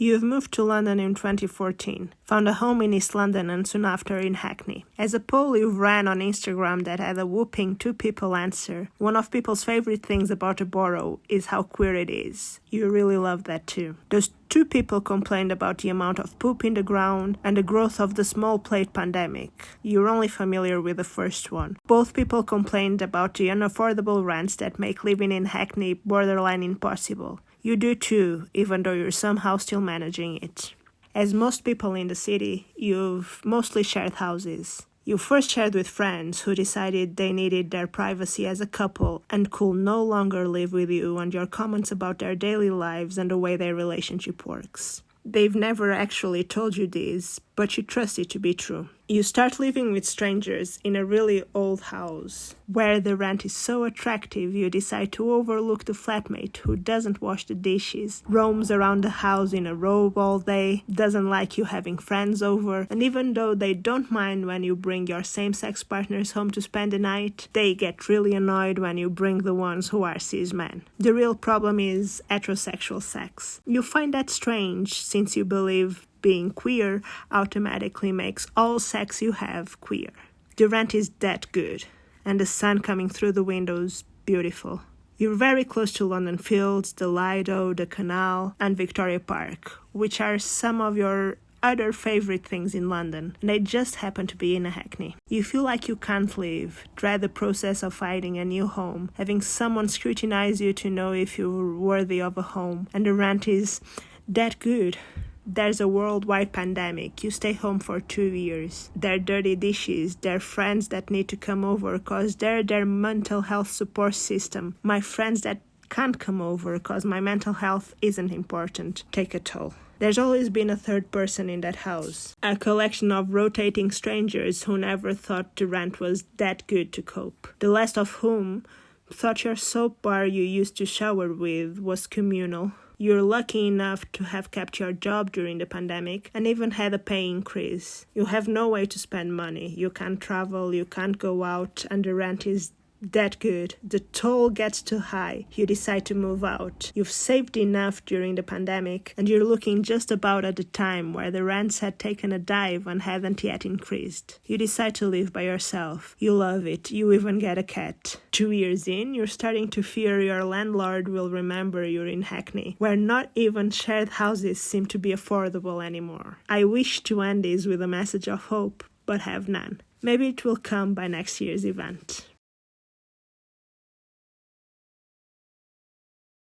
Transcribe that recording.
You've moved to London in 2014, found a home in East London and soon after in Hackney. As a poll you ran on Instagram that had a whopping 2 people answer, one of people's favorite things about a borough is how queer it is. You really love that too. Those 2 people complained about the amount of poop in the ground and the growth of the small plate pandemic. You're only familiar with the first one. Both people complained about the unaffordable rents that make living in Hackney borderline impossible. You do too, even though you're somehow still managing it. As most people in the city, you've mostly shared houses. You first shared with friends who decided they needed their privacy as a couple and could no longer live with you and your comments about their daily lives and the way their relationship works. They've never actually told you this, but you trust it to be true. You start living with strangers in a really old house, where the rent is so attractive you decide to overlook the flatmate who doesn't wash the dishes, roams around the house in a robe all day, doesn't like you having friends over, and even though they don't mind when you bring your same-sex partners home to spend the night, they get really annoyed when you bring the ones who are cis men. The real problem is heterosexual sex. You find that strange since you believe being queer automatically makes all sex you have queer. The rent is that good, and the sun coming through the windows beautiful. You're very close to London Fields, the Lido, the Canal, and Victoria Park, which are some of your other favorite things in London, and they just happen to be in a Hackney. You feel like you can't leave, dread the process of finding a new home, having someone scrutinize you to know if you're worthy of a home, and the rent is that good. There's a worldwide pandemic. You stay home for 2 years. There are dirty dishes. There are friends that need to come over because they're their mental health support system. My friends that can't come over because my mental health isn't important take a toll. There's always been a third person in that house. A collection of rotating strangers who never thought the rent was that good to cope. The last of whom thought your soap bar you used to shower with was communal. You're lucky enough to have kept your job during the pandemic and even had a pay increase. You have no way to spend money. You can't travel, you can't go out, and the rent is that good. The toll gets too high. You decide to move out. You've saved enough during the pandemic, and you're looking just about at the time where the rents had taken a dive and hadn't yet increased. You decide to live by yourself. You love it. You even get a cat. 2 years in, you're starting to fear your landlord will remember you're in Hackney, where not even shared houses seem to be affordable anymore. I wish to end this with a message of hope, but have none. Maybe it will come by next year's event.